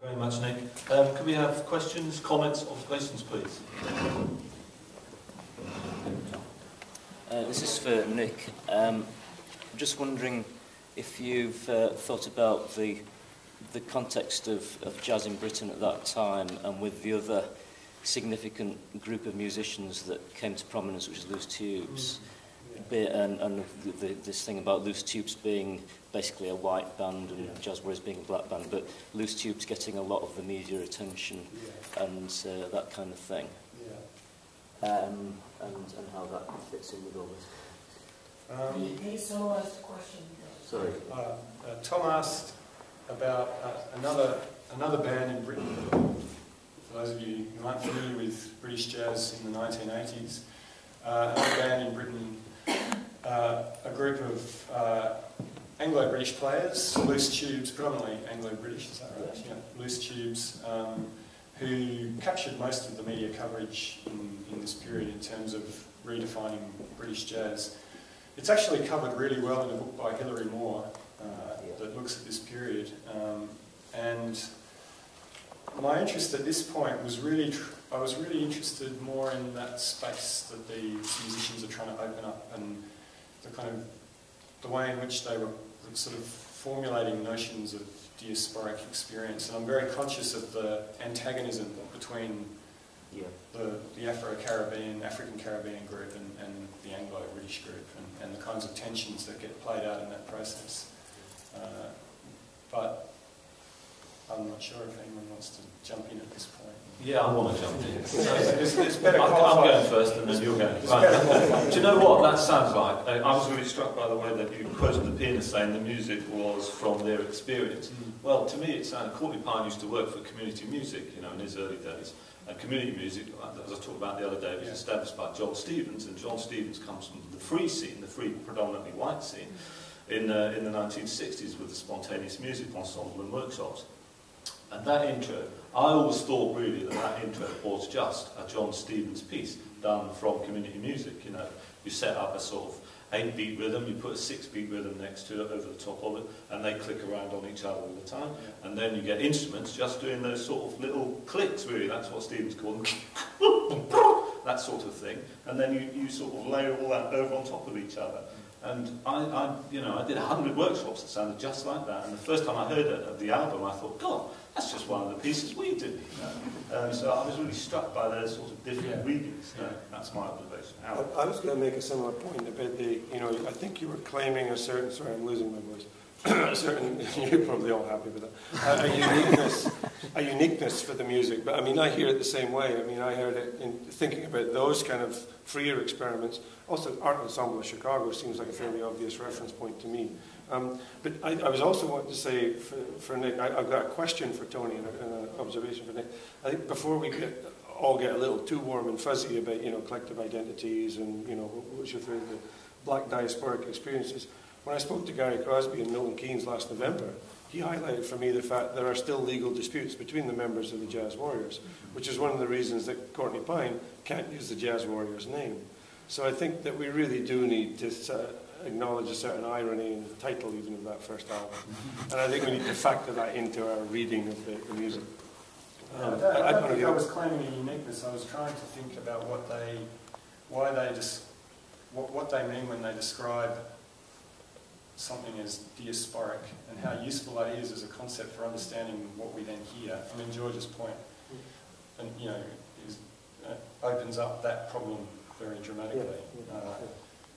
Very much, Nick. Can we have questions, comments, observations, please? This is for Nick. I'm just wondering if you've thought about the context of jazz in Britain at that time and with the other significant group of musicians that came to prominence, which is Loose Tubes, and this thing about Loose Tubes being basically a white band and Jazz Warriors being a black band, but Loose Tubes getting a lot of the media attention and that kind of thing. And how that fits in with all this. Can you summarise the question? Sorry. Tom asked about another band in Britain. For those of you who aren't familiar with British jazz in the 1980s, another band in Britain, a group of Anglo-British players, Loose Tubes, predominantly Anglo-British, is that right? Yeah, Loose Tubes, who captured most of the media coverage in this period in terms of redefining British jazz. It's actually covered really well in a book by Hilary Moore that looks at this period. And my interest at this point was I was really interested more in that space that these musicians are trying to open up and the way in which they were sort of formulating notions of diasporic experience. And I'm very conscious of the antagonism between the Afro-Caribbean, African-Caribbean group and the Anglo-British group and the kinds of tensions that get played out in that process. But I'm not sure if anyone wants to jump in at this point. Yeah, I want to jump in. It's better I'm going first and then you're going. Right. Do you know what that sounds like? I was really struck by the way that you quoted the pianist saying the music was from their experience. Well, to me it sounded, Courtney Pine used to work for community music, in his early days. And community music, as I talked about the other day, was established by John Stevens, and John Stevens comes from the free scene, the free predominantly white scene, in the 1960s with the spontaneous music ensemble and workshops. And that intro, I always thought really that intro was just a John Stevens piece done from community music. You set up a sort of 8-beat rhythm, you put a 6-beat rhythm next to it, over the top of it, and they click around on each other all the time. And then you get instruments just doing those sort of little clicks, really. That's what Stevens called them. That sort of thing. And then you sort of layer all that over on top of each other. And I did 100 workshops that sounded just like that. And the first time I heard it of the album, I thought, God, that's just one of the pieces we did. So I was really struck by those sort of different readings. That's my observation. I was going to make a similar point about I think you were claiming a certain, sorry, I'm losing my voice, a certain, you're probably all happy with that, a uniqueness for the music. But I mean, I hear it the same way. I mean, I heard it in thinking about those kind of freer experiments. Also, Art Ensemble of Chicago seems like a fairly obvious reference point to me. But I was also wanting to say for Nick, I've got a question for Tony and an observation for Nick. I think before we all get a little too warm and fuzzy about collective identities and which are the black diasporic experiences, when I spoke to Gary Crosby and Milton Keynes last November, he highlighted for me the fact there are still legal disputes between the members of the Jazz Warriors, which is one of the reasons that Courtney Pine can't use the Jazz Warriors name. So I think that we really do need to acknowledge a certain irony in the title even of that first album. And I think we need to factor that into our reading of the music. I don't think I was claiming a uniqueness. I was trying to think about what they mean when they describe something as diasporic and how useful that is as a concept for understanding what we then hear. I mean, George's point, and opens up that problem very dramatically.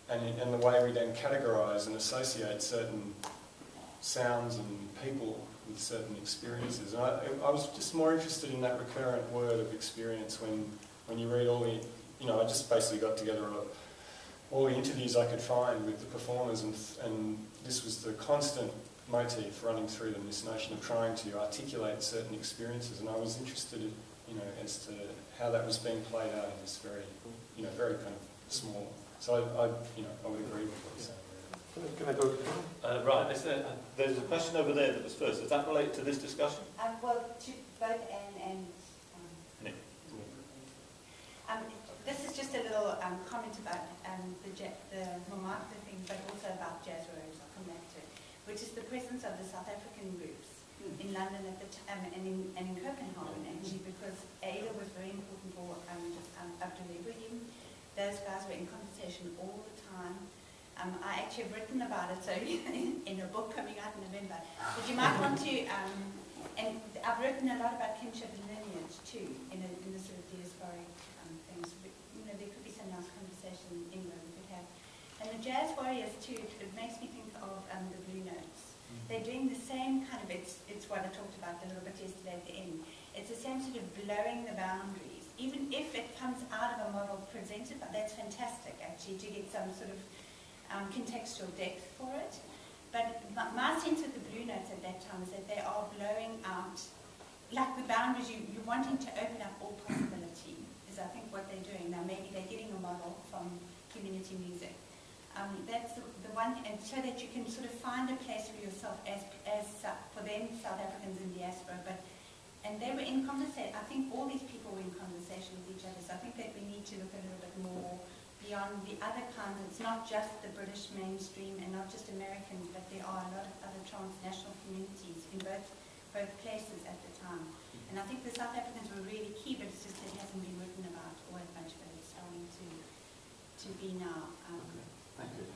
And the way we then categorise and associate certain sounds and people with certain experiences. And I was just more interested in that recurrent word of experience when you read all the, I just basically got together all the interviews I could find with the performers, and this was the constant motif running through them, this notion of trying to articulate certain experiences. And I was interested in, as to how that was being played out in this very, very kind of small. So I would agree with what you're saying. Can I go? Right, there's a question over there that was first. Does that relate to this discussion? Well, to both and Nick. This is just a little comment about the Montmartre thing, but also about Jazz Warriors. I'll come back to it, which is the presence of the South African groups, in London at the time and in Copenhagen actually, because Ada was very important for Abdul Ibrahim. Those guys were in conversation all the time. I actually have written about it, so in a book coming out in November. But you might want to, and I've written a lot about kinship and lineage too, in the sort of diasporic things. But, you know, there could be some nice conversation in England we could have. And the Jazz Warriors too, it makes me think of the Blue Notes. They're doing the same kind of, it's what I talked about a little bit yesterday at the end. It's the same sort of blowing the boundaries. Even if it comes out of a model presented, but that's fantastic actually to get some sort of contextual depth for it. But my sense of the Blue Notes at that time is that they are blowing out, like the boundaries, you're wanting to open up all possibility, is I think what they're doing. Now maybe they're getting a model from community music. That's the one, and so that you can sort of find a place for yourself as for them, South Africans in diaspora. And they were in conversation, I think all these people were in conversation with each other, so I think that we need to look a little bit more beyond the other kinds. It's not just the British mainstream and not just Americans, but there are a lot of other transnational communities in both places at the time. And I think the South Africans were really key, but it's just it hasn't been written about all that much, but it's starting to be now. Thank you.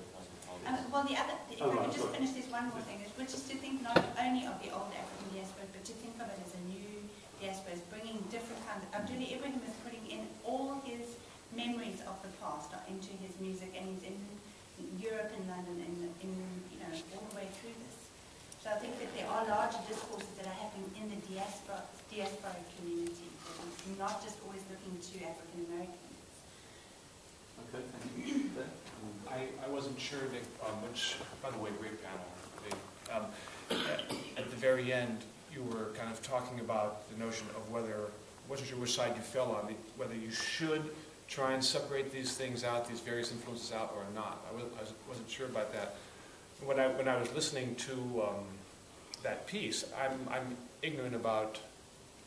Well, if I could just finish this one more thing, which is to think not only of the old African diaspora, but to think of it as a new diaspora, as bringing different kinds. Abdul Ibrahim is putting in all his memories of the past into his music, and he's in Europe and London and in all the way through this. So I think that there are larger discourses that are happening in the diasporic community, not just always looking to African Americans. Okay, thank you. I wasn't sure that, which, by the way, great panel. At the very end, you were kind of talking about the notion of wasn't sure which side you fell on, whether you should try and separate these things out, these various influences out, or not. I wasn't sure about that. When I was listening to that piece, I'm ignorant about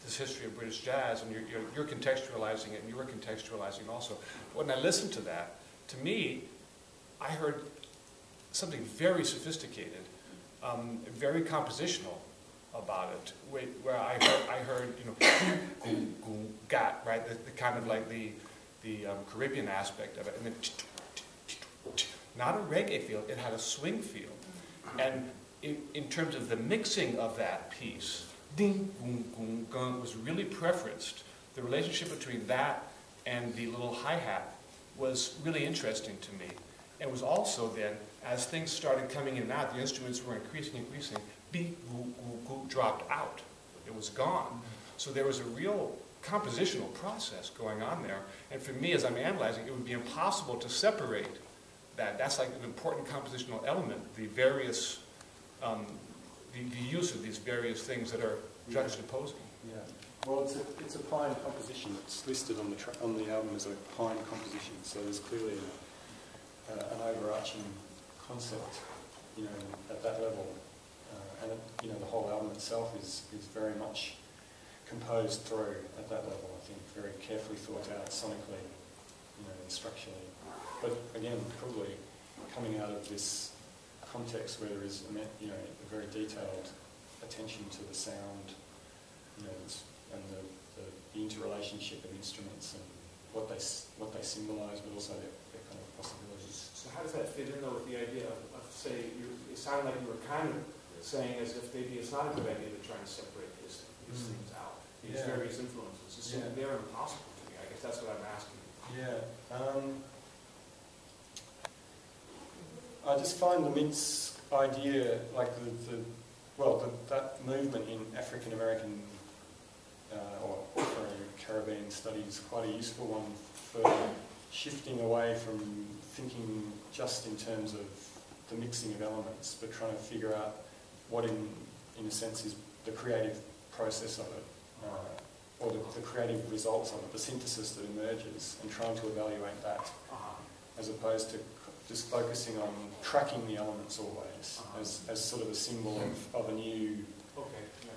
this history of British jazz, and you're contextualizing it, and you were contextualizing also. But when I listened to that, to me, I heard something very sophisticated, very compositional about it, where I heard gat, right, the kind of like the Caribbean aspect of it, and then not a reggae feel, it had a swing feel. And in terms of the mixing of that piece, ding, boom, boom, gong, was really preferenced. The relationship between that and the little hi-hat was really interesting to me. And it was also then, as things started coming in and out, the instruments were increasing, beep, goo, goo, goo, dropped out. It was gone. So there was a real compositional process going on there. And for me, as I'm analyzing, it would be impossible to separate that. That's like an important compositional element, the various, the use of these various things that are juxtaposing. Yeah. Well, it's a Pine composition. It's listed on the album as a Pine composition. So there's clearly an overarching concept, at that level. And the whole album itself is very much composed through at that level. I think very carefully thought out sonically, structurally. But again, probably coming out of this context where there is a very detailed attention to the sound, and the interrelationship of instruments and what they symbolise, but also their kind of possibilities. So how does that fit in though with the idea of say, it sounded like you were kind of saying as if maybe it's not a good idea to try and separate these things out, these various influences. It's they're impossible to me. I guess that's what I'm asking. Yeah. I just find the Mint's idea, like that movement in African American or Caribbean studies, quite a useful one for shifting away from thinking just in terms of the mixing of elements, but trying to figure out what, in a sense, is the creative process of it, or the creative results of it, the synthesis that emerges, and trying to evaluate that, as opposed to just focusing on tracking the elements always, as sort of a symbol of a new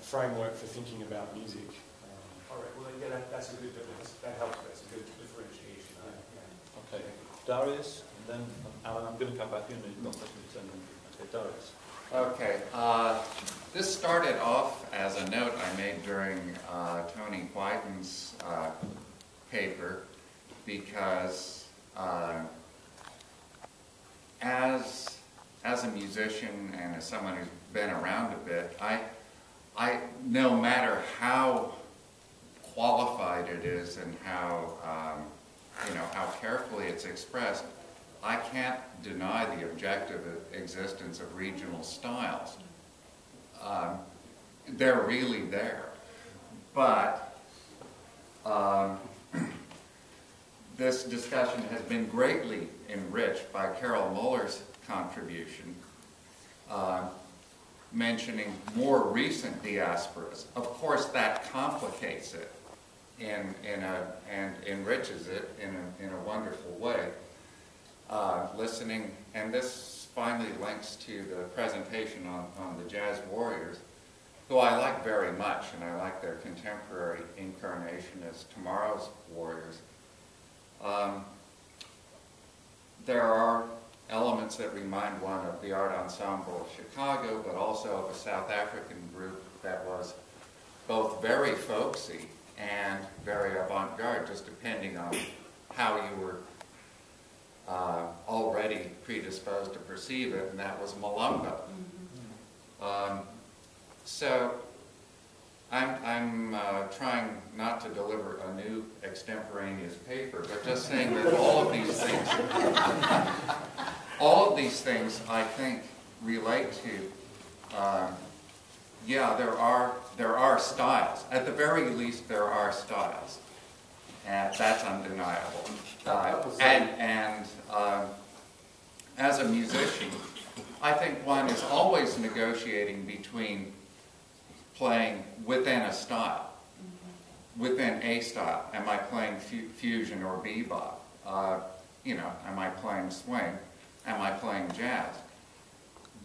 framework for thinking about music. All right, well, yeah, that's a good difference. That helps. That's a good differentiation. Okay, Darius, and then Alan, I'm going to come back in and you've got something to say. Okay, Darius. Okay, This started off as a note I made during Tony Whiten's paper, because as a musician and as someone who's been around a bit, I no matter how qualified it is and how how carefully it's expressed, I can't deny the objective existence of regional styles. They're really there, but this discussion has been greatly enriched by Carol Muller's contribution, mentioning more recent diasporas. Of course, that complicates it and enriches it in a wonderful way. Listening, and this finally links to the presentation on the Jazz Warriors, who I like very much, and I like their contemporary incarnation as tomorrow's Warriors. There are elements that remind one of the Art Ensemble of Chicago, but also of a South African group that was both very folksy and very avant-garde, just depending on how you were already predisposed to perceive it, and that was Malumba. So I'm trying not to deliver a new extemporaneous paper, but just saying that all of these things I think relate to, yeah, there are styles. At the very least, there are styles, and that's undeniable. As a musician, I think one is always negotiating between playing within a style, within a style. Am I playing fusion or bebop? Am I playing swing? Am I playing jazz?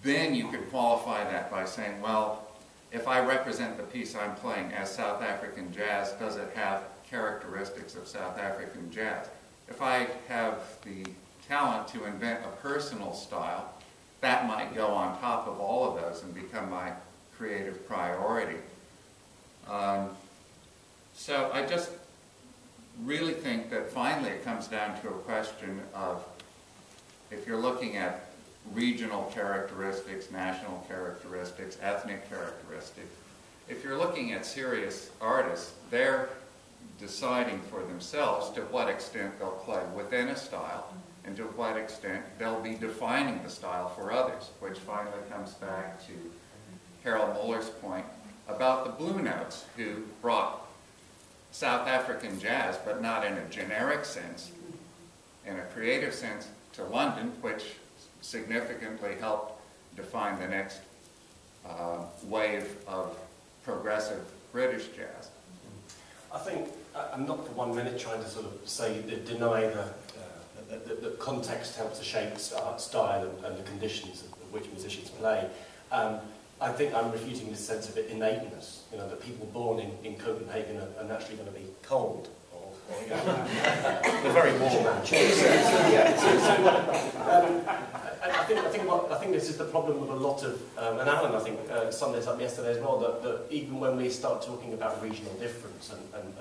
Then you could qualify that by saying, well, if I represent the piece I'm playing as South African jazz, does it have characteristics of South African jazz? If I have the talent to invent a personal style, that might go on top of all of those and become my creative priority. So I just really think that finally it comes down to a question of, if you're looking at regional characteristics, national characteristics, ethnic characteristics, if you're looking at serious artists, they're deciding for themselves to what extent they'll play within a style and to what extent they'll be defining the style for others, which finally comes back to Harold Muller's point about the Blue Notes, who brought South African jazz, but not in a generic sense, in a creative sense, to London, which significantly helped define the next wave of progressive British jazz. I think I'm not for 1 minute trying to sort of say deny the context helps to shape style and the conditions of which musicians play. I think I'm refuting this sense of innateness. That people born in Copenhagen are naturally going to be cold. They're very warm, actually. I think this is the problem with a lot of, and Alan, I think, summed this up yesterday as well, that even when we start talking about regional difference and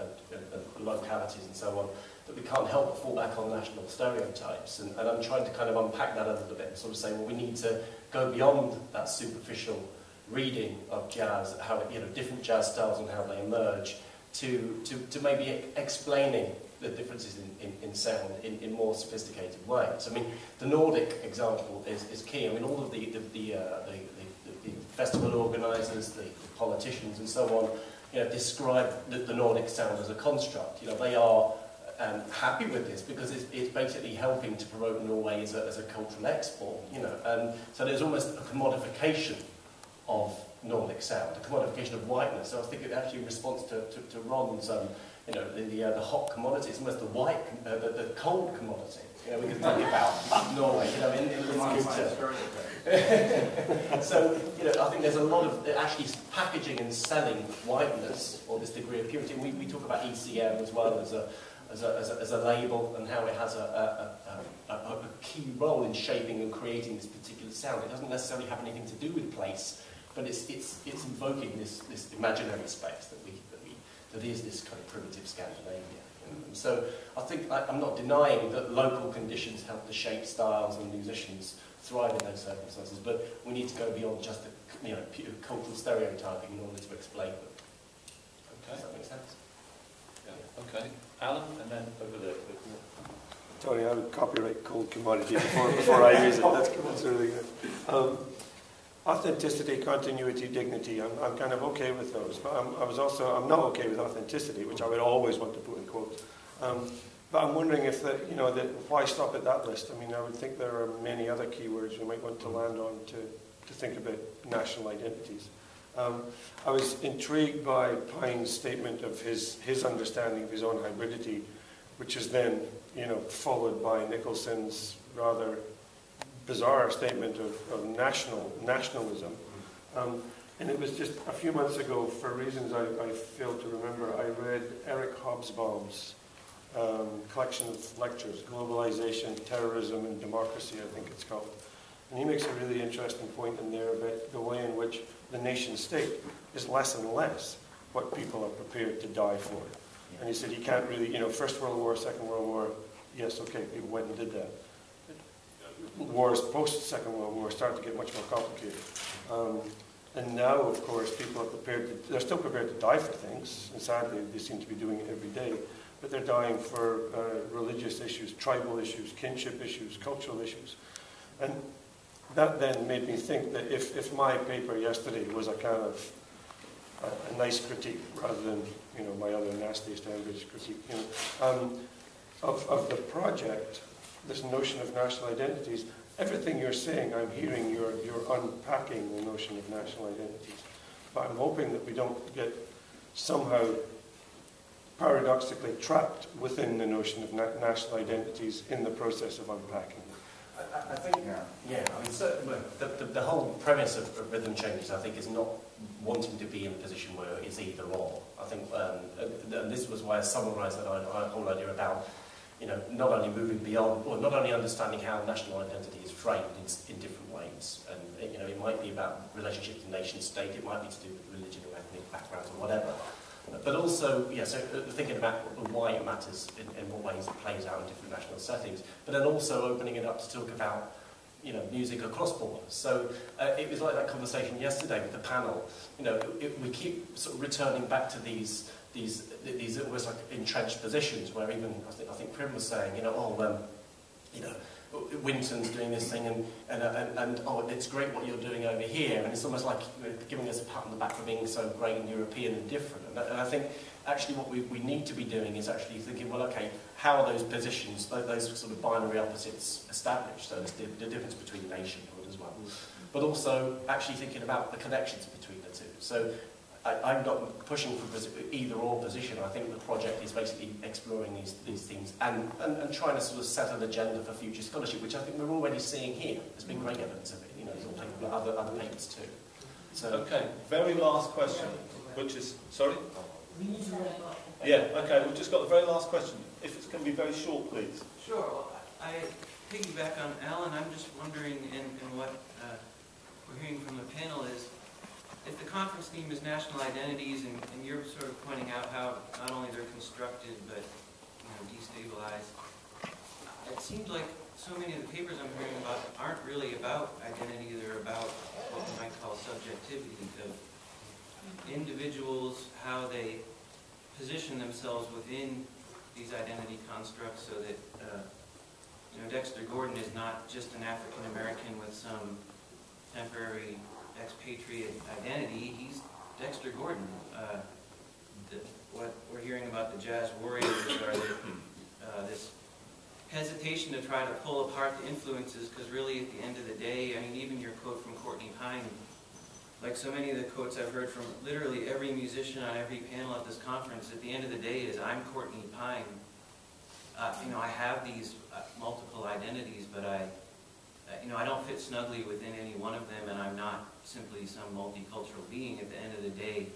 localities and so on, that we can't help but fall back on national stereotypes. And I'm trying to kind of unpack that a little bit and sort of say, well, we need to go beyond that superficial reading of jazz, how different jazz styles and how they emerge, to maybe explaining the differences in sound in more sophisticated ways. I mean, the Nordic example is key. I mean, all of the festival organisers, the politicians and so on, describe the Nordic sound as a construct. They are happy with this because it's basically helping to promote Norway as a cultural export. And so there's almost a commodification of Nordic sound, a commodification of whiteness. So I think it actually in response to Ron's, the hot commodity, it's almost the white, the cold commodity. We can talk about Norway, in the So, I think there's a lot of actually packaging and selling whiteness, or this degree of purity. We talk about ECM as well as a label, and how it has a key role in shaping and creating this particular sound. It doesn't necessarily have anything to do with place. but it's invoking this imaginary space that is this kind of primitive Scandinavia. And so I think I'm not denying that local conditions help to shape styles and musicians thrive in those circumstances, but we need to go beyond just the pure cultural stereotyping in order to explain them. Okay. Does that make sense? Yeah. Okay. Alan, and then over there. Tony, I would copyright cold commodity before I use it. That's really good. Authenticity, continuity, dignity. I'm kind of okay with those, but I'm not okay with authenticity, which I would always want to put in quotes. But I'm wondering if why stop at that list? I mean, I would think there are many other keywords we might want to land on to think about national identities. I was intrigued by Pine's statement of his understanding of his own hybridity, which is then, followed by Nicholson's rather bizarre statement of nationalism. And it was just a few months ago, for reasons I fail to remember, I read Eric Hobsbawm's collection of lectures, Globalization, Terrorism and Democracy, I think it's called. And he makes a really interesting point in there about the way in which the nation state is less and less what people are prepared to die for. And he said you can't really, First World War, Second World War, yes, okay, people went and did that. Wars post-Second World War started to get much more complicated. And now, of course, people are they're still prepared to die for things, and sadly they seem to be doing it every day, but they're dying for religious issues, tribal issues, kinship issues, cultural issues. And that then made me think that if my paper yesterday was a kind of a nice critique rather than my other nasty Stanbridge critique of the project, this notion of national identities, everything you're saying, I'm hearing you're unpacking the notion of national identities. But I'm hoping that we don't get somehow paradoxically trapped within the notion of national identities in the process of unpacking them. I think, I mean, so, the whole premise of rhythm changes, I think, is not wanting to be in a position where it's either or. I think, and this was why I summarised that whole idea about, not only moving beyond, or not only understanding how national identity is framed in different ways, and it might be about relationship to nation state, it might be to do with religion or ethnic backgrounds or whatever. But also, so thinking about why it matters in what ways it plays out in different national settings, but then also opening it up to talk about, music across borders. So it was like that conversation yesterday with the panel. We keep sort of returning back to these almost like entrenched positions where even I think Prim was saying, Winton's doing this thing and oh, it's great what you're doing over here, and it's almost like giving us a pat on the back for being so great and European and different. And I think actually what we need to be doing is actually thinking, well, okay, how are those positions, those sort of binary opposites established? So there's the difference between nationhood as well, but also actually thinking about the connections between the two. So I'm not pushing for either or position. I think the project is basically exploring these things and trying to sort of set an agenda for future scholarship, which I think we're already seeing here. There's been great evidence of it. There's other papers too. So okay, very last question, which is sorry. Yeah. Okay, we've just got the very last question. If it's going to be very short, please. Sure. Well, I piggyback on Alan. I'm just wondering, and what we're hearing from the panel is, if the conference theme is national identities, and you're sort of pointing out how not only they're constructed but destabilized, it seems like so many of the papers I'm hearing about aren't really about identity. They're about what we might call subjectivity of individuals, how they position themselves within these identity constructs, so that Dexter Gordon is not just an African American with some temporary expatriate identity. He's Dexter Gordon. What we're hearing about the jazz warriors are this hesitation to try to pull apart the influences, because really at the end of the day, I mean, even your quote from Courtney Pine, like so many of the quotes I've heard from literally every musician on every panel at this conference, at the end of the day is, I'm Courtney Pine. I have these multiple identities, but I don't fit snugly within any one of them, and I'm not simply some multicultural being. At the end of the day,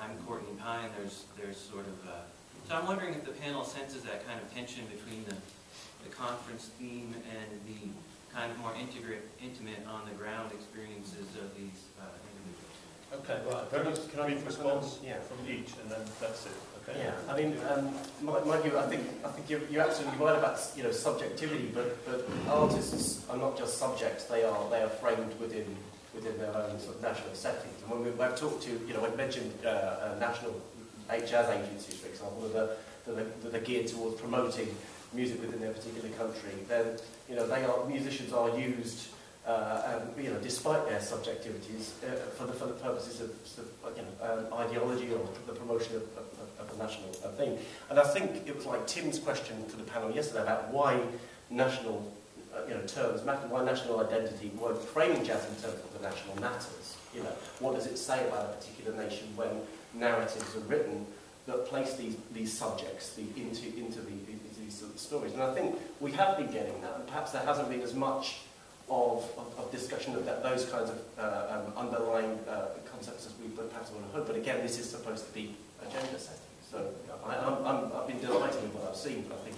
I'm Courtney Pine. There's sort of so I'm wondering if the panel senses that kind of tension between the conference theme and the kind of more intimate on the ground experiences of these individuals. Okay, right. Very nice. Can I brief response from each, and then that's it. Okay. Yeah, I mean, my view, I think you're absolutely right about subjectivity, but artists are not just subjects; they are framed within their own sort of national settings. And when I've talked to, I've mentioned national jazz agencies, for example, that are geared towards promoting music within their particular country. Then musicians are used. Despite their subjectivities, for the purposes of ideology or the promotion of a national thing. And I think it was like Tim's question to the panel yesterday about why national terms matter, why national identity, why framing jazz in terms of the national matters. What does it say about a particular nation when narratives are written that place these subjects into these sort of stories? And I think we have been getting that, and perhaps there hasn't been as much of discussion of those kinds of underlying concepts as we perhaps would have hoped. But again, this is supposed to be agenda setting. So I've been delighted with what I've seen, but I think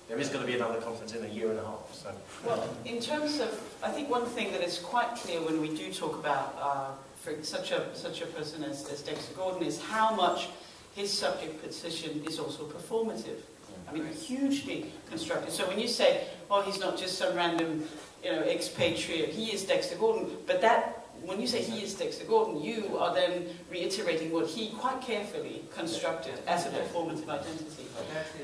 there is going to be another conference in a year and a half. So. Well, in terms of, I think one thing that is quite clear when we do talk about for such a person as Dexter Gordon is how much his subject position is also performative. I mean, hugely constructed. So when you say, well, he's not just some random, expatriate, he is Dexter Gordon, but when you say he is Dexter Gordon, you are then reiterating what he quite carefully constructed as a performative identity.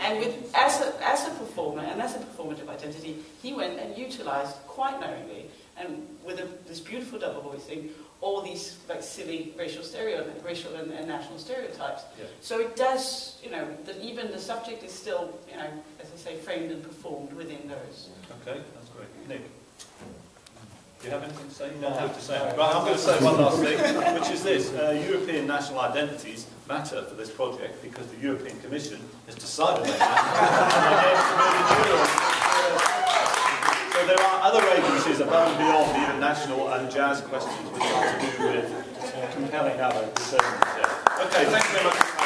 And as a performer and as a performative identity, he went and utilized quite knowingly, and with this beautiful double voicing, all these like silly racial and national stereotypes. Yeah. So it does, that even the subject is still, as I say, framed and performed within those. Okay, that's great. Nick, do you have anything to say? You don't have to say. Right, I'm going to say one last thing, which is this. European national identities matter for this project because the European Commission has decided they matter. So there are other agencies above and beyond even national and jazz questions which have to do with compelling other discernment. Okay, thank you very much.